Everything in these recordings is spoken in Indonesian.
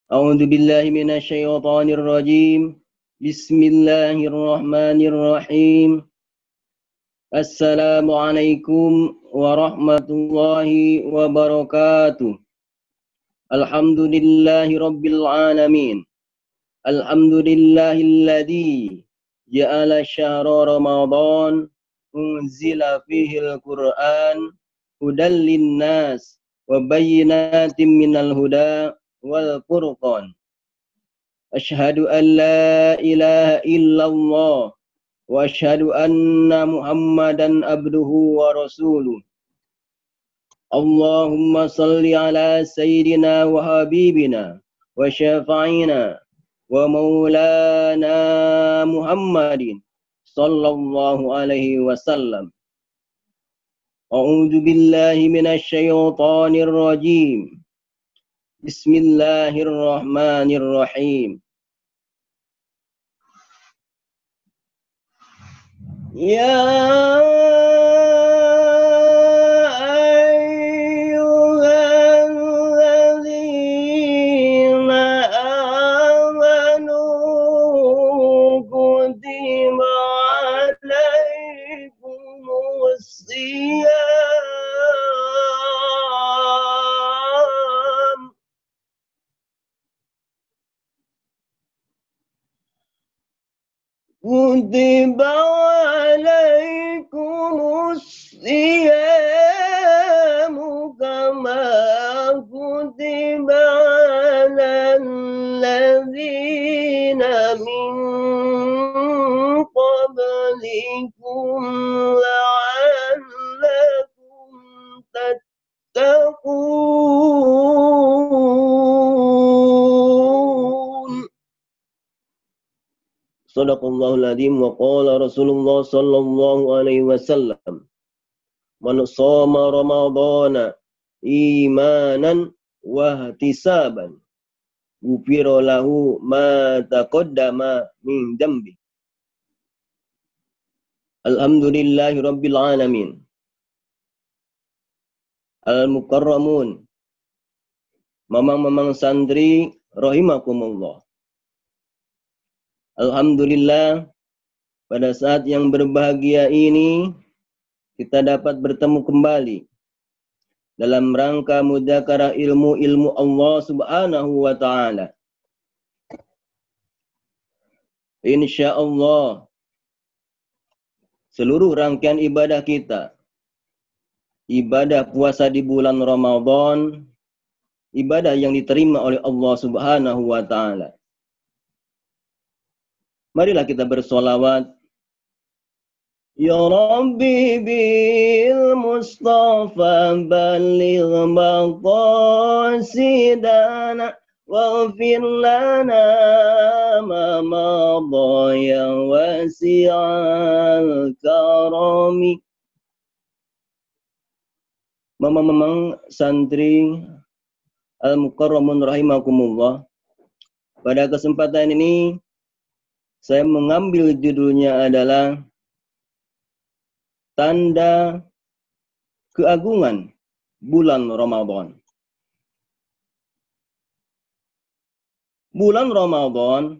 أعوذ بالله من الشيطان الرجيم. بسم الله الرحمن الرحيم. السلام عليكم ورحمة الله وبركاته. الحمد لله رب العالمين. الحمد لله الذي جعل شهر رمضان أنزل فيه القرآن هدى للناس وبينات من الهدى والفرقان. أشهد أن لا إله إلا الله وأشهد أن محمدا عبده ورسوله. اللهم صل على سيدنا وحبيبنا وشفيعنا ومولانا محمد صلى الله عليه وسلم. أعوذ بالله من الشيطان الرجيم. بسم الله الرحمن الرحيم. يا أيها الذين آمنوا كتب عليكم الصيام كتب عليكم الصيام كما كتب على الذين من قبلكم لعلكم تتقون. Sadaqallahul adzim wa qala Rasulullah sallallahu alaihi wasallam. Man shoma ramadhana imanan wa ihtisaban ghufira lahu ma taqaddama min dzambi. Alhamdulillahi rabbil alamin. Al-mukarramun, mamang-mamang santri rahimakumullah. Alhamdulillah, pada saat yang berbahagia ini kita dapat bertemu kembali dalam rangka mudzakarah ilmu-ilmu Allah Subhanahu wa taala. Insyaallah seluruh rangkaian ibadah kita, ibadah puasa di bulan Ramadan, ibadah yang diterima oleh Allah Subhanahu wa taala. Marilah kita bersolawat. Ya Rabbi bil Mustafa baligh maqasidana waghfir lana ma madha ya wasi'al karami. Mamang santri al-mukarramun rahimakumullah. Pada kesempatan ini saya mengambil judulnya adalah Tanda Keagungan Bulan Ramadan. Bulan Ramadan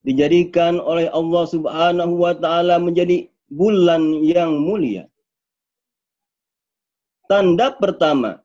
dijadikan oleh Allah Subhanahu wa taala menjadi bulan yang mulia. Tanda pertama,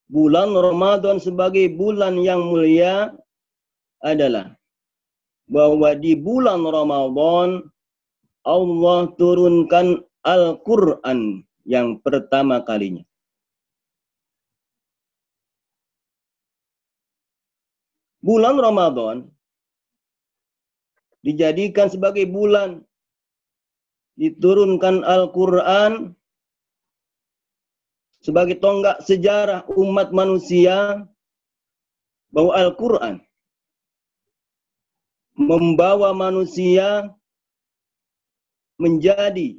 bulan Ramadan sebagai bulan yang mulia adalah bahwa di bulan Ramadan Allah turunkan Al-Quran yang pertama kalinya. Bulan Ramadan dijadikan sebagai bulan diturunkan Al-Quran sebagai tonggak sejarah umat manusia bahwa Al-Quran membawa manusia menjadi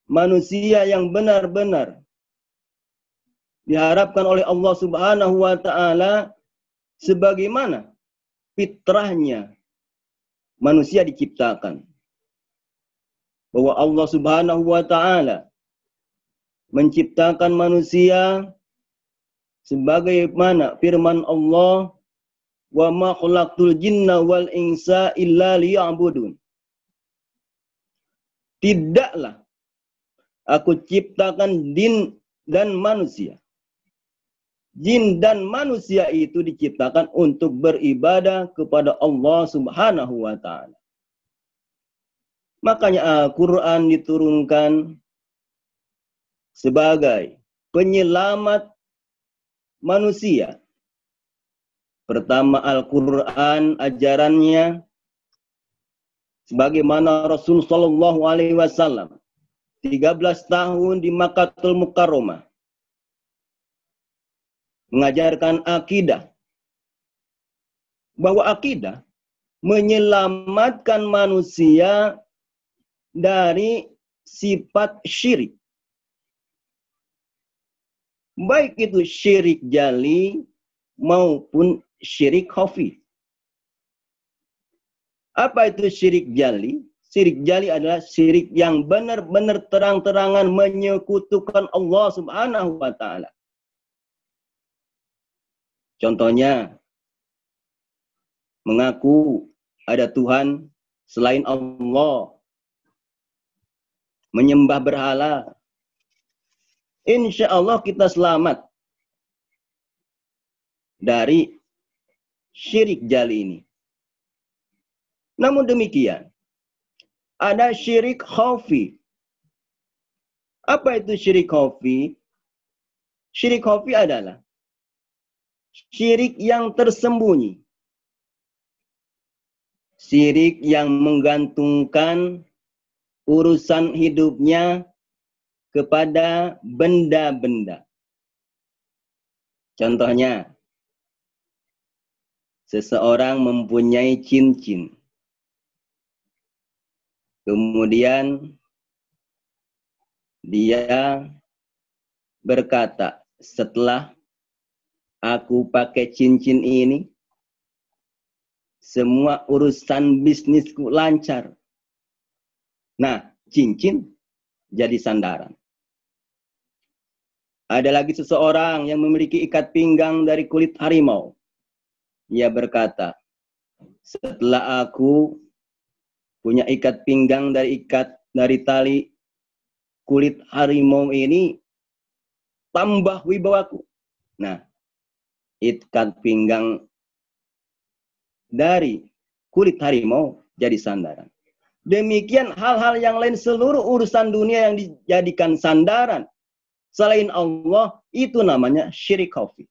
manusia yang benar-benar diharapkan oleh Allah Subhanahu wa taala sebagaimana fitrahnya manusia diciptakan. Bahwa Allah Subhanahu wa taala menciptakan manusia sebagaimana firman Allah, wa ma khalaqtul jinna wal insa illa liya'budun. Tidaklah aku ciptakan jin dan manusia. Jin dan manusia itu diciptakan untuk beribadah kepada Allah Subhanahu wa ta'ala. Makanya Al-Quran diturunkan sebagai penyelamat manusia. Pertama, Al-Quran ajarannya sebagaimana Rasul sallallahu alaihi wasallam 13 tahun di Makkahul Mukarramah mengajarkan akidah, bahwa akidah menyelamatkan manusia dari sifat syirik. Baik itu syirik jali maupun syirik khafi. Apa itu syirik jali? Syirik jali adalah syirik yang benar-benar terang-terangan menyekutukan Allah Subhanahu wa ta'ala. Contohnya, mengaku ada Tuhan selain Allah, menyembah berhala. Insya Allah kita selamat dari syirik jali ini. Namun demikian, ada syirik khafi. Apa itu syirik khafi? Syirik khafi adalah syirik yang tersembunyi. Syirik yang menggantungkan urusan hidupnya kepada benda-benda. Contohnya, seseorang mempunyai cincin. Kemudian dia berkata, setelah aku pakai cincin ini, semua urusan bisnisku lancar. Nah, cincin jadi sandaran. Ada lagi seseorang yang memiliki ikat pinggang dari kulit harimau. Ia berkata, setelah aku punya ikat pinggang dari tali kulit harimau ini, tambah wibawaku. Nah, ikat pinggang dari kulit harimau jadi sandaran. Demikian hal-hal yang lain, seluruh urusan dunia yang dijadikan sandaran selain Allah, itu namanya syirik khafi.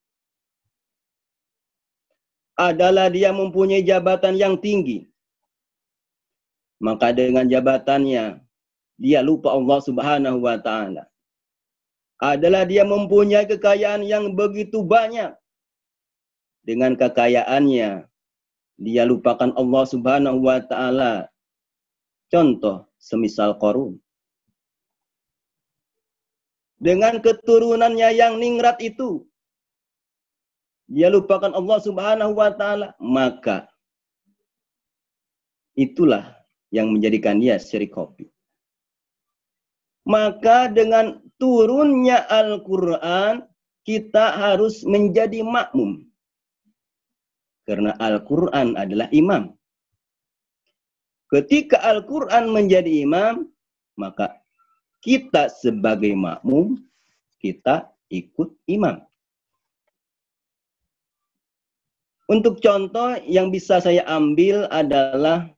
Adalah dia mempunyai jabatan yang tinggi, maka dengan jabatannya dia lupa Allah Subhanahu wa ta'ala. Adalah dia mempunyai kekayaan yang begitu banyak, dengan kekayaannya dia lupakan Allah Subhanahu wa ta'ala. Contoh semisal Qarun. Dengan keturunannya yang ningrat itu, dia lupakan Allah Subhanahu wa ta'ala, maka itulah yang menjadikan dia syirik khafi. Maka dengan turunnya Al-Quran, kita harus menjadi makmum. Karena Al-Quran adalah imam. Ketika Al-Quran menjadi imam, maka kita sebagai makmum, kita ikut imam. Untuk contoh yang bisa saya ambil adalah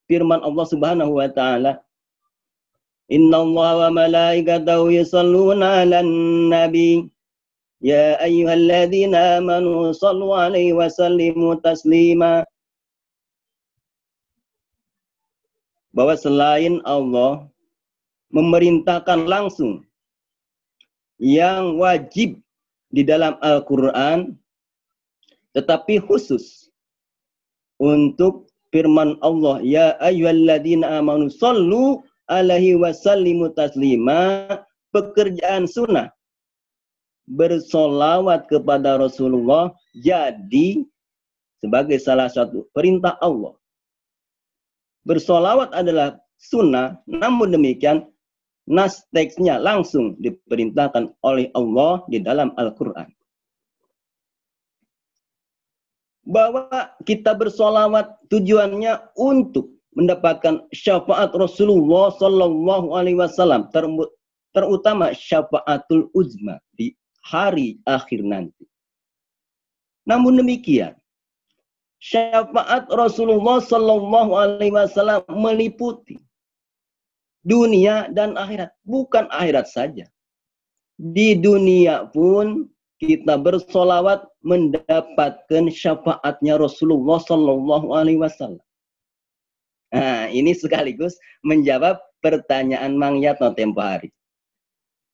firman Allah Subhanahu wa ta'ala, Innallaha wa malaikatahu yusalluna 'alan nabi ya ayyuhalladzina amanu shallu 'alaihi wa sallimu taslima. Bahwa selain Allah memerintahkan langsung yang wajib di dalam Al-Quran, tetapi khusus untuk firman Allah, ya ayyuhalladzina amanu shallu 'alaihi wa sallimu taslima, pekerjaan sunnah bersolawat kepada Rasulullah jadi sebagai salah satu perintah Allah. Bersolawat adalah sunnah, namun demikian nas teksnya langsung diperintahkan oleh Allah di dalam Al-Quran. bahwa kita bersolawat tujuannya untuk mendapatkan syafaat Rasulullah Sallallahu Alaihi Wasallam, terutama syafaatul uzma di hari akhir nanti. Namun demikian, syafaat Rasulullah Sallallahu Alaihi Wasallam meliputi dunia dan akhirat, bukan akhirat saja. Di dunia pun kita bersolawat mendapatkan syafaatnya Rasulullah Sallallahu Alaihi Wasallam. Nah, ini sekaligus menjawab pertanyaan Mang Yatno tempo hari.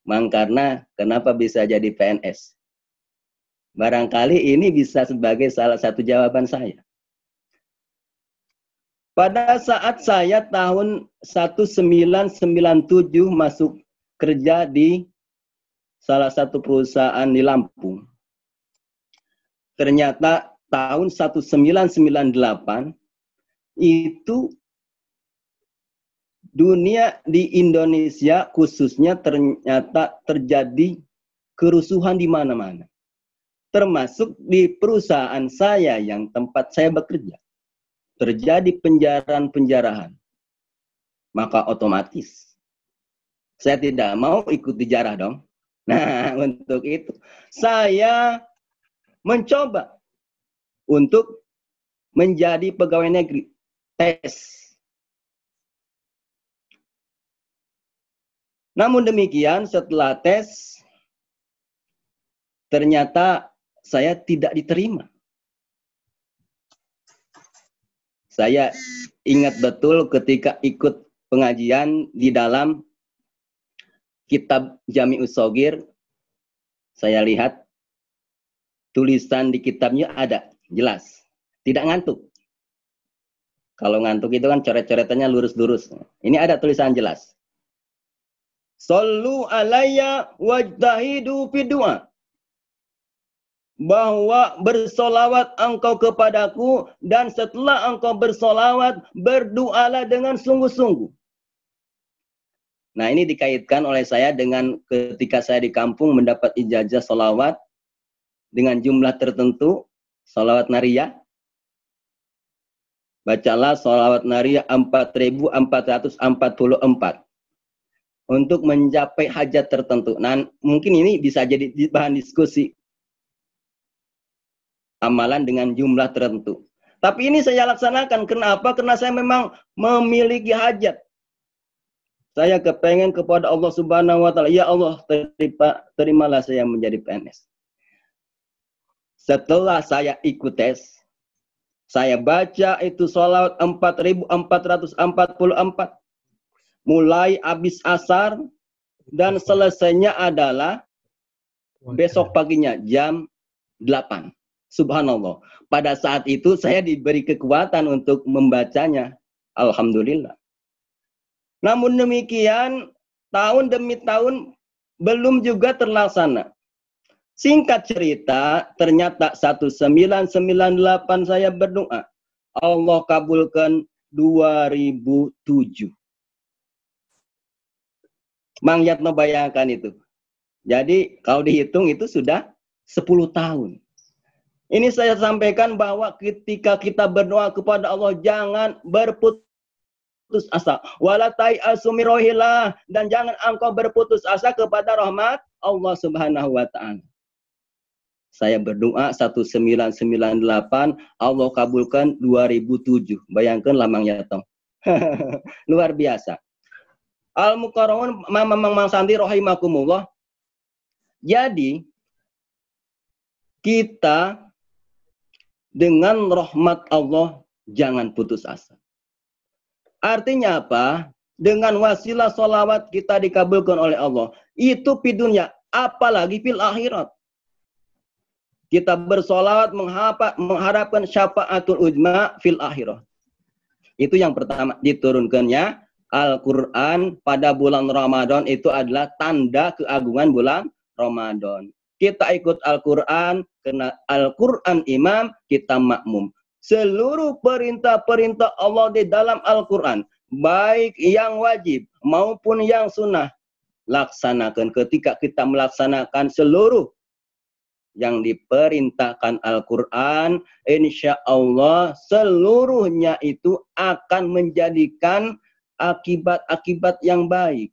Mang Karna, kenapa bisa jadi PNS? Barangkali ini bisa sebagai salah satu jawaban saya. Pada saat saya tahun 1997 masuk kerja di salah satu perusahaan di Lampung. Ternyata tahun 1998 itu dunia di Indonesia khususnya ternyata terjadi kerusuhan di mana-mana. Termasuk di perusahaan saya yang tempat saya bekerja. Terjadi penjarahan-penjarahan. Maka otomatis saya tidak mau ikut dijarah dong. Nah, untuk itu saya mencoba untuk menjadi pegawai negeri. Tes. Namun demikian setelah tes, ternyata saya tidak diterima. Saya ingat betul ketika ikut pengajian di dalam kitab Jami'us Shogir, saya lihat tulisan di kitabnya ada, jelas. Tidak ngantuk. Kalau ngantuk itu kan coret-coretannya lurus-lurus. Ini ada tulisan jelas. Sallu alayya wajtahidu fi du'a. Bahwa bersolawat engkau kepadaku dan setelah engkau bersolawat, berdoalah dengan sungguh-sungguh. Nah, ini dikaitkan oleh saya dengan ketika saya di kampung mendapat ijazah sholawat dengan jumlah tertentu, sholawat nariyah. Bacalah sholawat nariyah 4.444 untuk mencapai hajat tertentu. Nah, mungkin ini bisa jadi bahan diskusi. Amalan dengan jumlah tertentu. Tapi ini saya laksanakan. Kenapa? Karena saya memang memiliki hajat. Saya kepengen kepada Allah Subhanahu wa Ta'ala. Ya Allah, terimalah saya menjadi PNS. Setelah saya ikut tes, saya baca itu sholawat 4.444. Mulai habis asar dan selesainya adalah besok paginya jam 8. Subhanallah. Pada saat itu saya diberi kekuatan untuk membacanya. Alhamdulillah. Namun demikian, tahun demi tahun belum juga terlaksana. Singkat cerita, ternyata 1998 saya berdoa. Allah kabulkan 2007. Mang Yatno bayangkan itu. Jadi kalau dihitung itu sudah 10 tahun. Ini saya sampaikan bahwa ketika kita berdoa kepada Allah, jangan berputus asa. Wala ta'asu min rohillah, dan jangan engkau berputus asa kepada rahmat Allah Subhanahu wa Ta'ala. Saya berdoa 1998, Allah kabulkan 2007. Bayangkanlah Mang Yatno. Luar biasa. Al-Mukarramun Mang Sandi rahimakumullah. Jadi kita dengan rahmat Allah jangan putus asa. Artinya apa? Dengan wasilah sholawat kita dikabulkan oleh Allah. Itu di dunia, apalagi fil akhirat. Kita bersolawat mengharapkan syafaatul uzma fil akhirat. Itu yang pertama, diturunkannya Al-Quran pada bulan Ramadan itu adalah tanda keagungan bulan Ramadan. Kita ikut Al-Quran, karena Al-Quran imam, kita makmum. Seluruh perintah-perintah Allah di dalam Al-Quran, baik yang wajib maupun yang sunnah, laksanakan. Ketika kita melaksanakan seluruh yang diperintahkan Al-Quran, insya Allah seluruhnya itu akan menjadikan akibat-akibat yang baik.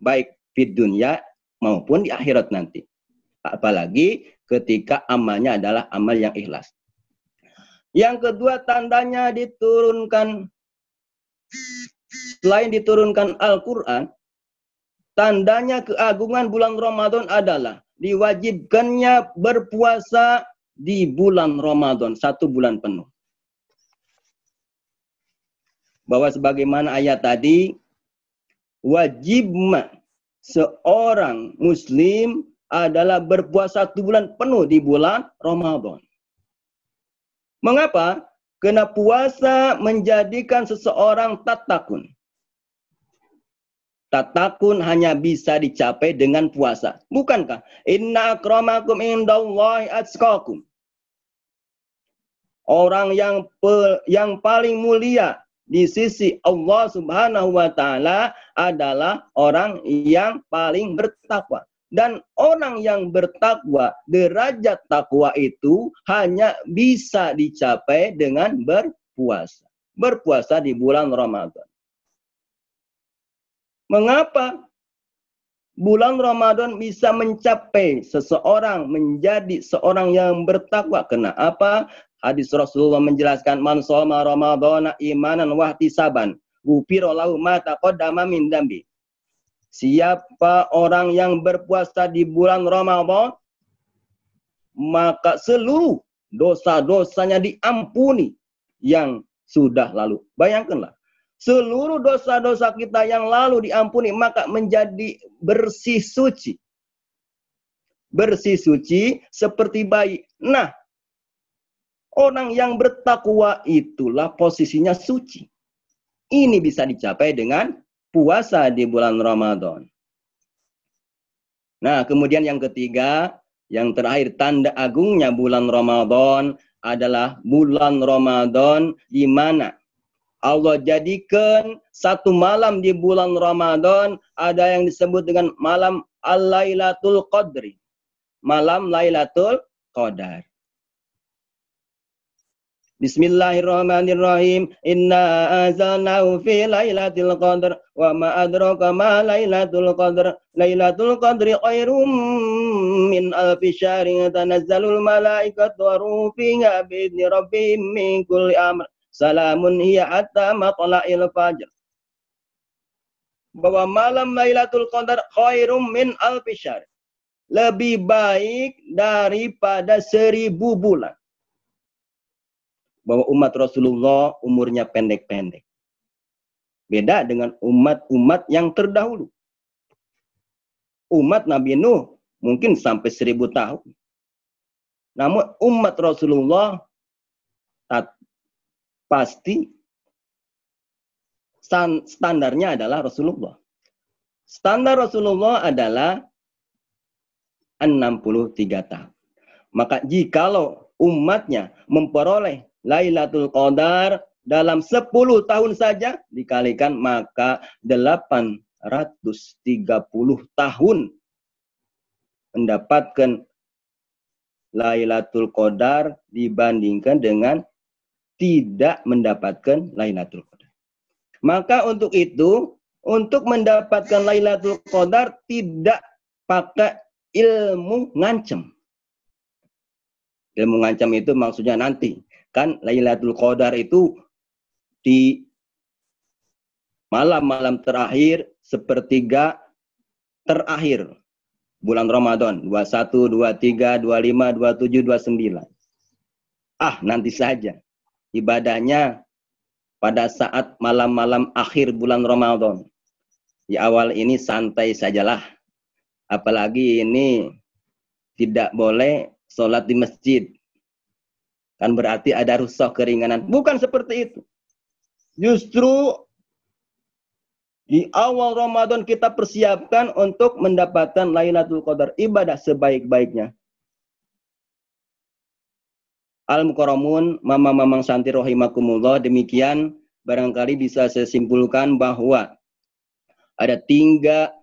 Baik di dunia maupun di akhirat nanti. Apalagi ketika amalnya adalah amal yang ikhlas. Yang kedua tandanya diturunkan, selain diturunkan Al-Quran, tandanya keagungan bulan Ramadan adalah diwajibkannya berpuasa di bulan Ramadan 1 bulan penuh. Bahwa sebagaimana ayat tadi, wajib seorang muslim adalah berpuasa 1 bulan penuh di bulan Ramadan. Mengapa? Karena puasa menjadikan seseorang tatakun. Tatakun hanya bisa dicapai dengan puasa. Bukankah? Inna akramakum indallahi atqakum. Orang yang paling mulia di sisi Allah Subhanahu wa taala adalah orang yang paling bertakwa. Dan orang yang bertakwa, derajat takwa itu hanya bisa dicapai dengan berpuasa. Berpuasa di bulan Ramadan. Mengapa bulan Ramadan bisa mencapai seseorang menjadi seorang yang bertakwa? Kenapa? Hadis Rasulullah menjelaskan, man shoma ramadhana imanan wa ihtisaban, ghufira lahu ma taqaddama min dambi. Siapa orang yang berpuasa di bulan Ramadan, maka seluruh dosa-dosanya diampuni yang sudah lalu. Bayangkanlah, seluruh dosa-dosa kita yang lalu diampuni, maka menjadi bersih suci. Bersih suci seperti bayi. Nah, orang yang bertakwa itulah posisinya suci. Ini bisa dicapai dengan puasa di bulan Ramadan. Nah, kemudian yang ketiga, yang terakhir, tanda agungnya bulan Ramadan adalah bulan Ramadan di mana Allah jadikan 1 malam di bulan Ramadan ada yang disebut dengan malam Al-Lailatul Qadri. Malam Lailatul Qadar. Bismillahirrahmanirrahim. Inna anzalnahu fi lailatul qadr wa ma adraka ma lailatul qadr. Lailatul qadri khairum min alfi syahrin tanazzalul malaikatu wa ruhu fiha bi idzni rabbihim min kulli amr. Salamun hiya hatta matla'il fajr. Bahwa malam Lailatul Qadar khairum min alfi syahr. Lebih baik daripada 1000 bulan. Bahwa umat Rasulullah umurnya pendek-pendek. Beda dengan umat-umat yang terdahulu. Umat Nabi Nuh mungkin sampai 1000 tahun. Namun umat Rasulullah pasti standarnya adalah Rasulullah. Standar Rasulullah adalah 63 tahun. Maka jikalau umatnya memperoleh Lailatul Qadar dalam 10 tahun saja dikalikan, maka 830 tahun mendapatkan Lailatul Qadar dibandingkan dengan tidak mendapatkan Lailatul Qadar. Maka untuk itu, untuk mendapatkan Lailatul Qadar tidak pakai ilmu ngancem. Ilmu ngancam itu maksudnya nanti. Kan Lailatul Qadar itu di malam-malam terakhir, sepertiga terakhir bulan Ramadan. 21, 23, 25, 27, 29. Nanti saja. Ibadahnya pada saat malam-malam akhir bulan Ramadan. Di awal ini santai sajalah. Apalagi ini tidak boleh sholat di masjid. Kan berarti ada rukhsah keringanan. Bukan seperti itu. Justru di awal Ramadan kita persiapkan untuk mendapatkan Lailatul Qadar. Ibadah sebaik-baiknya. Al-Mukarramun, Mamang Santi rahimakumullah, demikian barangkali bisa saya simpulkan bahwa ada tiga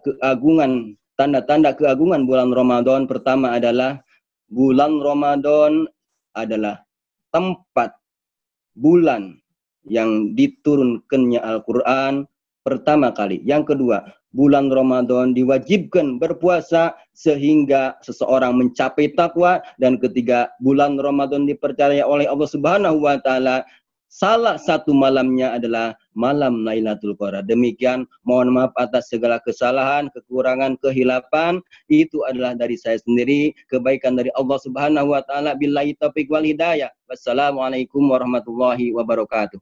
keagungan tanda-tanda keagungan bulan Ramadan pertama adalah bulan Ramadan adalah tempat bulan yang diturunkannya Al-Quran pertama kali. Yang kedua, bulan Ramadan diwajibkan berpuasa sehingga seseorang mencapai takwa. Dan ketiga, bulan Ramadan dipercaya oleh Allah Subhanahu wa Ta'ala. Salah satu malamnya adalah malam Lailatul Qadar. Demikian, mohon maaf atas segala kesalahan, kekurangan, kehilapan. Itu adalah dari saya sendiri, kebaikan dari Allah Subhanahu wa Ta'ala. Billahi taufiq wal hidayah. Wassalamualaikum warahmatullahi wabarakatuh.